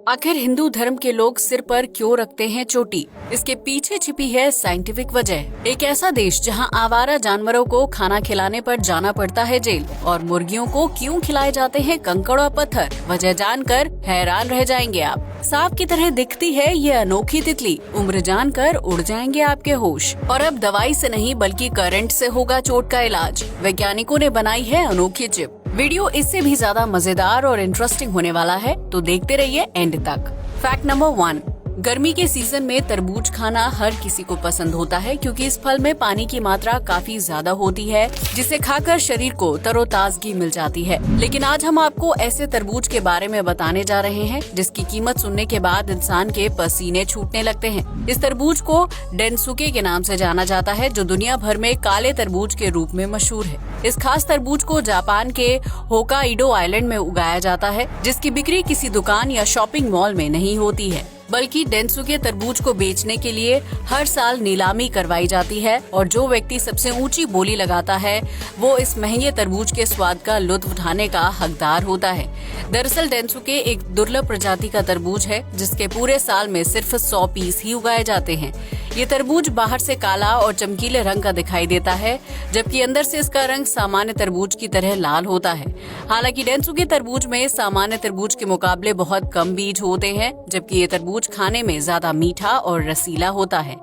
आखिर हिंदू धर्म के लोग सिर पर क्यों रखते हैं चोटी? इसके पीछे छिपी है साइंटिफिक वजह। एक ऐसा देश जहां आवारा जानवरों को खाना खिलाने पर जाना पड़ता है जेल, और मुर्गियों को क्यों खिलाए जाते हैं कंकड़ और पत्थर। वजह जानकर हैरान रह जाएंगे आप। सांप की तरह दिखती है ये अनोखी तितली, उम्र जानकर उड़ जाएंगे आपके होश। और अब दवाई से नहीं बल्कि करंट से होगा चोट का इलाज। वैज्ञानिकों ने बनाई है अनोखी चिप। वीडियो इससे भी ज्यादा मजेदार और इंटरेस्टिंग होने वाला है, तो देखते रहिए एंड तक। फैक्ट नंबर 1, गर्मी के सीजन में तरबूज खाना हर किसी को पसंद होता है, क्योंकि इस फल में पानी की मात्रा काफी ज्यादा होती है, जिसे खाकर शरीर को तरोताजगी मिल जाती है। लेकिन आज हम आपको ऐसे तरबूज के बारे में बताने जा रहे हैं जिसकी कीमत सुनने के बाद इंसान के पसीने छूटने लगते हैं। इस तरबूज को डेनसुके के नाम से जाना जाता है, जो दुनिया भर में काले तरबूज के रूप में मशहूर है। इस खास तरबूज को जापान के होकाइडो आइलैंड में उगाया जाता है, जिसकी बिक्री किसी दुकान या शॉपिंग मॉल में नहीं होती है, बल्कि डेनसुके तरबूज को बेचने के लिए हर साल नीलामी करवाई जाती है, और जो व्यक्ति सबसे ऊंची बोली लगाता है वो इस महंगे तरबूज के स्वाद का लुत्फ उठाने का हकदार होता है। दरअसल डेनसुके एक दुर्लभ प्रजाति का तरबूज है, जिसके पूरे साल में सिर्फ 100 पीस ही उगाए जाते हैं। ये तरबूज बाहर से काला और चमकीले रंग का दिखाई देता है, जबकि अंदर से इसका रंग सामान्य तरबूज की तरह लाल होता है। हालांकि डेनसुके तरबूज में सामान्य तरबूज के मुकाबले बहुत कम बीज होते हैं, जबकि ये तरबूज खाने में ज्यादा मीठा और रसीला होता है।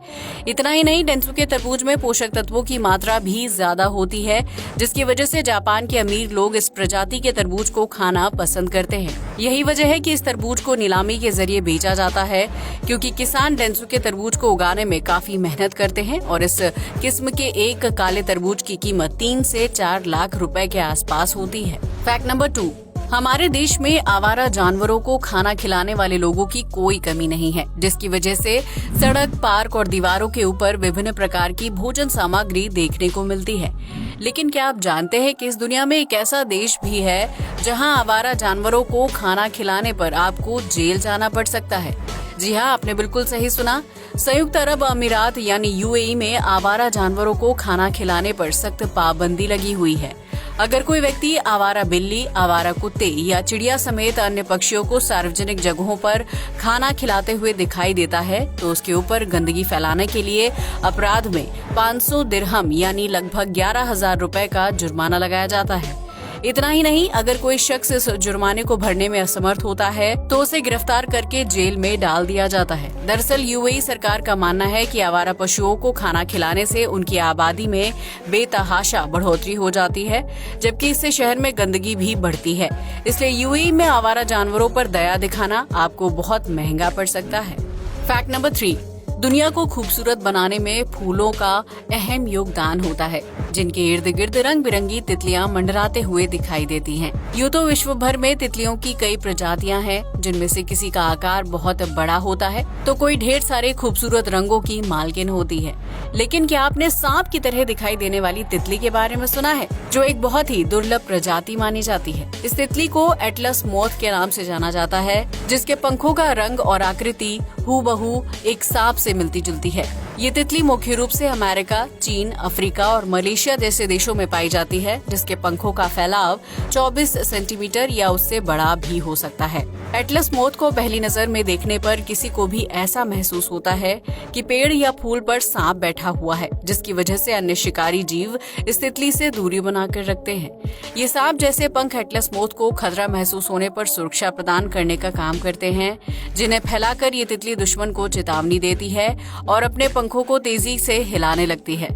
इतना ही नहीं, डेनसुके तरबूज में पोषक तत्वों की मात्रा भी ज्यादा होती है, जिसकी वजह से जापान के अमीर लोग इस प्रजाति के तरबूज को खाना पसंद करते हैं। यही वजह है कि इस तरबूज को नीलामी के जरिए बेचा जाता है, क्योंकि किसान डेनसुके तरबूज को उगाने में काफी मेहनत करते हैं, और इस किस्म के एक काले तरबूज की कीमत 3 से 4 लाख रुपए के आसपास होती है। फैक्ट नंबर 2, हमारे देश में आवारा जानवरों को खाना खिलाने वाले लोगों की कोई कमी नहीं है, जिसकी वजह से सड़क, पार्क और दीवारों के ऊपर विभिन्न प्रकार की भोजन सामग्री देखने को मिलती है। लेकिन क्या आप जानते हैं कि इस दुनिया में एक ऐसा देश भी है जहां आवारा जानवरों को खाना खिलाने पर आपको जेल जाना पड़ सकता है? जी हाँ, आपने बिल्कुल सही सुना। संयुक्त अरब अमीरात यानी यूएई में आवारा जानवरों को खाना खिलाने पर सख्त पाबंदी लगी हुई है। अगर कोई व्यक्ति आवारा बिल्ली, आवारा कुत्ते या चिड़िया समेत अन्य पक्षियों को सार्वजनिक जगहों पर खाना खिलाते हुए दिखाई देता है, तो उसके ऊपर गंदगी फैलाने के लिए अपराध में 500 दिरहम यानी लगभग 11,000 रुपए का जुर्माना लगाया जाता है। इतना ही नहीं, अगर कोई शख्स इस जुर्माने को भरने में असमर्थ होता है तो उसे गिरफ्तार करके जेल में डाल दिया जाता है। दरअसल यूएई सरकार का मानना है कि आवारा पशुओं को खाना खिलाने से उनकी आबादी में बेतहाशा बढ़ोतरी हो जाती है, जबकि इससे शहर में गंदगी भी बढ़ती है। इसलिए यूएई में आवारा जानवरों पर दया दिखाना आपको बहुत महंगा पड़ सकता है। फैक्ट नंबर 3, दुनिया को खूबसूरत बनाने में फूलों का अहम योगदान होता है, जिनके इर्द गिर्द रंग बिरंगी तितलियां मंडराते हुए दिखाई देती हैं। यूं तो विश्व भर में तितलियों की कई प्रजातियां हैं, जिनमें से किसी का आकार बहुत बड़ा होता है तो कोई ढेर सारे खूबसूरत रंगों की मालकिन होती है। लेकिन क्या आपने सांप की तरह दिखाई देने वाली तितली के बारे में सुना है, जो एक बहुत ही दुर्लभ प्रजाति मानी जाती है? इस तितली को एटलस मोथ के नाम से जाना जाता है, जिसके पंखों का रंग और आकृति हूबहू एक सांप से मिलती जुलती है। ये तितली मुख्य रूप से अमेरिका, चीन, अफ्रीका और मलेशिया जैसे देशों में पाई जाती है, जिसके पंखों का फैलाव 24 सेंटीमीटर या उससे बड़ा भी हो सकता है। एटलस मोथ को पहली नजर में देखने पर किसी को भी ऐसा महसूस होता है कि पेड़ या फूल पर सांप बैठा हुआ है, जिसकी वजह से अन्य शिकारी जीव इस तितली से दूरी बनाकर रखते हैं। ये सांप जैसे पंख एटलस मोथ को खतरा महसूस होने पर सुरक्षा प्रदान करने का काम करते हैं, जिन्हें फैलाकर ये तितली दुश्मन को चेतावनी देती है और अपने पंखों को तेजी से हिलाने लगती है।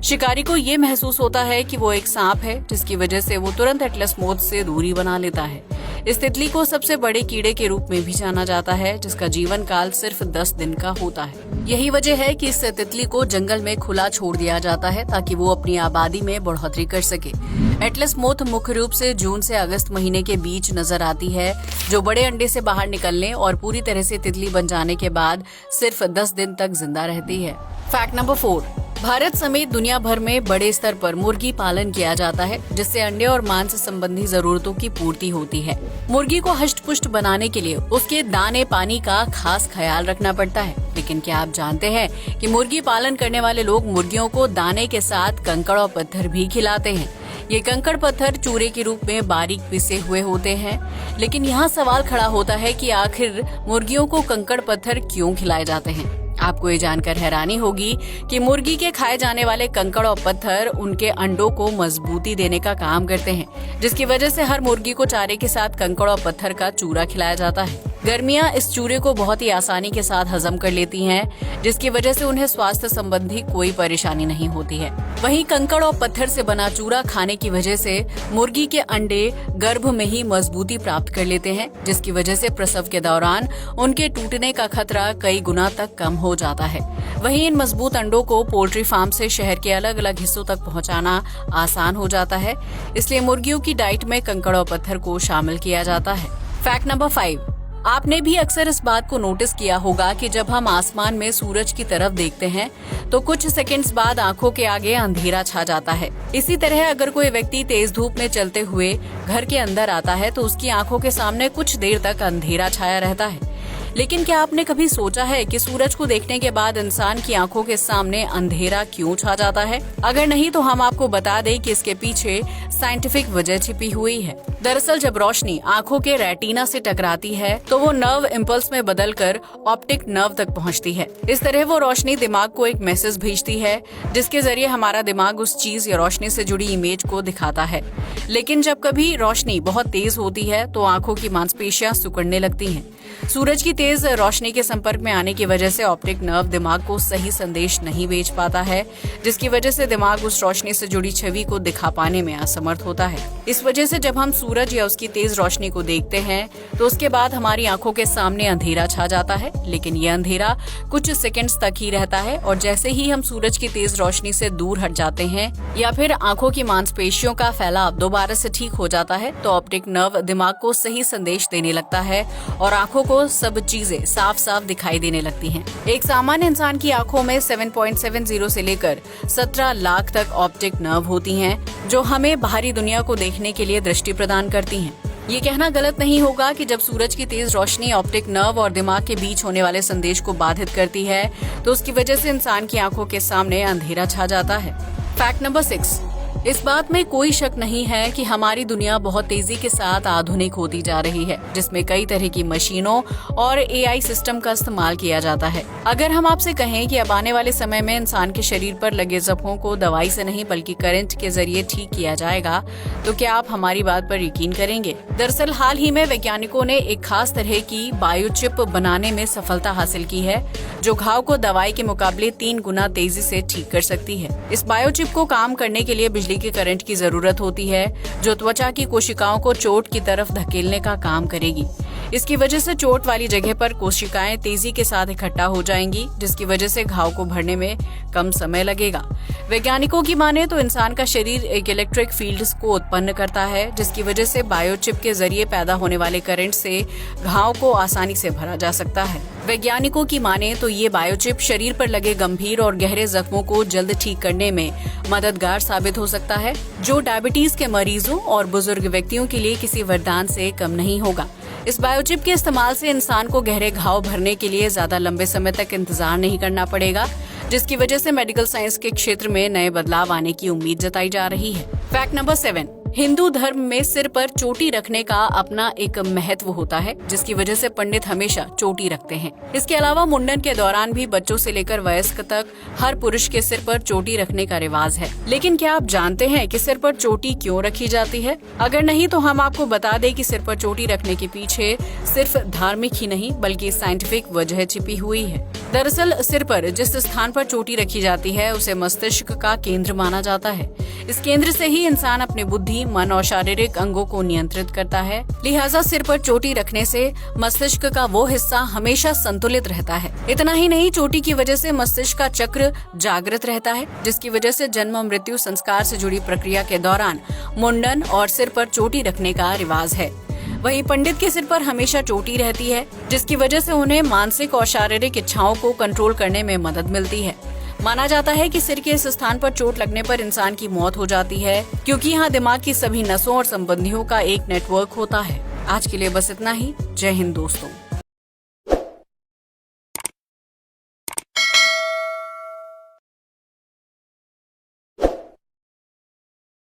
शिकारी को ये महसूस होता है कि वो एक सांप है, जिसकी वजह से वो तुरंत एटलस मोथ से दूरी बना लेता है। इस तितली को सबसे बड़े कीड़े के रूप में भी जाना जाता है, जिसका जीवन काल सिर्फ 10 दिन का होता है। यही वजह है कि इस तितली को जंगल में खुला छोड़ दिया जाता है, ताकि वो अपनी आबादी में बढ़ोतरी कर सके। एटलस मोथ मुख्य रूप से जून से अगस्त महीने के बीच नजर आती है, जो बड़े अंडे से बाहर निकलने और पूरी तरह से तितली बन जाने के बाद सिर्फ 10 दिन तक जिंदा रहती है। फैक्ट नंबर 4, भारत समेत दुनिया भर में बड़े स्तर पर मुर्गी पालन किया जाता है, जिससे अंडे और मांस संबंधी जरूरतों की पूर्ति होती है। मुर्गी को हष्ट-पुष्ट बनाने के लिए उसके दाने पानी का खास ख्याल रखना पड़ता है। लेकिन क्या आप जानते हैं कि मुर्गी पालन करने वाले लोग मुर्गियों को दाने के साथ कंकड़ और पत्थर भी खिलाते हैं? ये कंकड़ पत्थर चूरे के रूप में बारीक पिसे हुए होते हैं। लेकिन यहाँ सवाल खड़ा होता है कि आखिर मुर्गियों को कंकड़ पत्थर क्यों खिलाए जाते हैं। आपको ये जानकर हैरानी होगी कि मुर्गी के खाए जाने वाले कंकड़ और पत्थर उनके अंडों को मजबूती देने का काम करते हैं, जिसकी वजह से हर मुर्गी को चारे के साथ कंकड़ और पत्थर का चूरा खिलाया जाता है। गर्मियां इस चूरे को बहुत ही आसानी के साथ हजम कर लेती हैं, जिसकी वजह से उन्हें स्वास्थ्य संबंधी कोई परेशानी नहीं होती है। वहीं कंकड़ और पत्थर से बना चूरा खाने की वजह से मुर्गी के अंडे गर्भ में ही मजबूती प्राप्त कर लेते हैं, जिसकी वजह से प्रसव के दौरान उनके टूटने का खतरा कई गुना तक कम हो जाता है। वहीं इन मजबूत अंडों को पोल्ट्री फार्म से शहर के अलग अलग हिस्सों तक पहुंचाना आसान हो जाता है, इसलिए मुर्गियों की डाइट में कंकड़ और पत्थर को शामिल किया जाता है। फैक्ट नंबर 5, आपने भी अक्सर इस बात को नोटिस किया होगा कि जब हम आसमान में सूरज की तरफ देखते हैं तो कुछ सेकंड्स बाद आंखों के आगे अंधेरा छा जाता है। इसी तरह अगर कोई व्यक्ति तेज धूप में चलते हुए घर के अंदर आता है तो उसकी आंखों के सामने कुछ देर तक अंधेरा छाया रहता है। लेकिन क्या आपने कभी सोचा है कि सूरज को देखने के बाद इंसान की आंखों के सामने अंधेरा क्यों छा जाता है? अगर नहीं तो हम आपको बता दें कि इसके पीछे साइंटिफिक वजह छिपी हुई है। दरअसल जब रोशनी आंखों के रेटिना से टकराती है तो वो नर्व इम्पल्स में बदलकर ऑप्टिक नर्व तक पहुंचती है। इस तरह वो रोशनी दिमाग को एक मैसेज भेजती है, जिसके जरिए हमारा दिमाग उस चीज या रोशनी से जुड़ी इमेज को दिखाता है। लेकिन जब कभी रोशनी बहुत तेज होती है तो आंखों की मांसपेशियां सिकुड़ने लगती हैं। सूरज की तेज रोशनी के संपर्क में आने की वजह से ऑप्टिक नर्व दिमाग को सही संदेश नहीं भेज पाता है, जिसकी वजह से दिमाग उस रोशनी से जुड़ी छवि को दिखा पाने में असमर्थ होता है। इस वजह से जब हम सूरज या उसकी तेज रोशनी को देखते हैं तो उसके बाद हमारी आंखों के सामने अंधेरा छा जाता है। लेकिन यह अंधेरा कुछ सेकंड्स तक ही रहता है और जैसे ही हम सूरज की तेज रोशनी से दूर हट जाते हैं या फिर आंखों की मांसपेशियों का फैलाव दोबारा से ठीक हो जाता है तो ऑप्टिक नर्व दिमाग को सही संदेश देने लगता है और आंखों को सब चीजें साफ साफ दिखाई देने लगती हैं। एक सामान्य इंसान की आंखों में 7.70 से लेकर 17 लाख तक ऑप्टिक नर्व होती हैं, जो हमें बाहरी दुनिया को देखने के लिए दृष्टि प्रदान करती हैं। ये कहना गलत नहीं होगा कि जब सूरज की तेज रोशनी ऑप्टिक नर्व और दिमाग के बीच होने वाले संदेश को बाधित करती है तो उसकी वजह से इंसान की आंखों के सामने अंधेरा छा जाता है। फैक्ट नंबर 6, इस बात में कोई शक नहीं है कि हमारी दुनिया बहुत तेजी के साथ आधुनिक होती जा रही है, जिसमें कई तरह की मशीनों और AI सिस्टम का इस्तेमाल किया जाता है। अगर हम आपसे कहें कि अब आने वाले समय में इंसान के शरीर पर लगे जख्मों को दवाई से नहीं बल्कि करंट के जरिए ठीक किया जाएगा, तो क्या आप हमारी बात पर यकीन करेंगे? दरअसल हाल ही में वैज्ञानिकों ने एक खास तरह की बायोचिप बनाने में सफलता हासिल की है, जो घाव को दवाई के मुकाबले 3 गुना तेजी से ठीक कर सकती है। इस बायोचिप को काम करने के लिए बिजली के करंट की जरूरत होती है, जो त्वचा की कोशिकाओं को चोट की तरफ धकेलने का काम करेगी। इसकी वजह से चोट वाली जगह पर कोशिकाएं तेजी के साथ इकट्ठा हो जाएंगी, जिसकी वजह से घाव को भरने में कम समय लगेगा। वैज्ञानिकों की माने तो इंसान का शरीर एक इलेक्ट्रिक फील्ड को उत्पन्न करता है, जिसकी वजह से बायोचिप के जरिए पैदा होने वाले करंट से घाव को आसानी से भरा जा सकता है। वैज्ञानिकों की माने तो ये बायोचिप शरीर पर लगे गंभीर और गहरे जख्मों को जल्द ठीक करने में मददगार साबित हो सकता है, जो डायबिटीज के मरीजों और बुजुर्ग व्यक्तियों के लिए किसी वरदान से कम नहीं होगा। इस बायोचिप के इस्तेमाल से इंसान को गहरे घाव भरने के लिए ज्यादा लंबे समय तक इंतजार नहीं करना पड़ेगा, जिसकी वजह से मेडिकल साइंस के क्षेत्र में नए बदलाव आने की उम्मीद जताई जा रही है। फैक्ट नंबर 7, हिंदू धर्म में सिर पर चोटी रखने का अपना एक महत्व होता है, जिसकी वजह से पंडित हमेशा चोटी रखते हैं। इसके अलावा मुंडन के दौरान भी बच्चों से लेकर वयस्क तक हर पुरुष के सिर पर चोटी रखने का रिवाज है। लेकिन क्या आप जानते हैं कि सिर पर चोटी क्यों रखी जाती है? अगर नहीं तो हम आपको बता दें कि सिर पर चोटी रखने के पीछे सिर्फ धार्मिक ही नहीं बल्कि साइंटिफिक वजह छिपी हुई है। दरअसल सिर पर जिस स्थान पर चोटी रखी जाती है उसे मस्तिष्क का केंद्र माना जाता है। इस केंद्र से ही इंसान अपनी बुद्धि, मन और शारीरिक अंगों को नियंत्रित करता है। लिहाजा सिर पर चोटी रखने से मस्तिष्क का वो हिस्सा हमेशा संतुलित रहता है। इतना ही नहीं, चोटी की वजह से मस्तिष्क का चक्र जागृत रहता है, जिसकी वजह से जन्म मृत्यु संस्कार से जुड़ी प्रक्रिया के दौरान मुंडन और सिर पर चोटी रखने का रिवाज है। वहीं पंडित के सिर पर हमेशा चोटी रहती है, जिसकी वजह से उन्हें मानसिक और शारीरिक इच्छाओं को कंट्रोल करने में मदद मिलती है। माना जाता है कि सिर के इस स्थान पर चोट लगने पर इंसान की मौत हो जाती है, क्योंकि यहाँ दिमाग की सभी नसों और संबंधियों का एक नेटवर्क होता है। आज के लिए बस इतना ही। जय हिंद दोस्तों।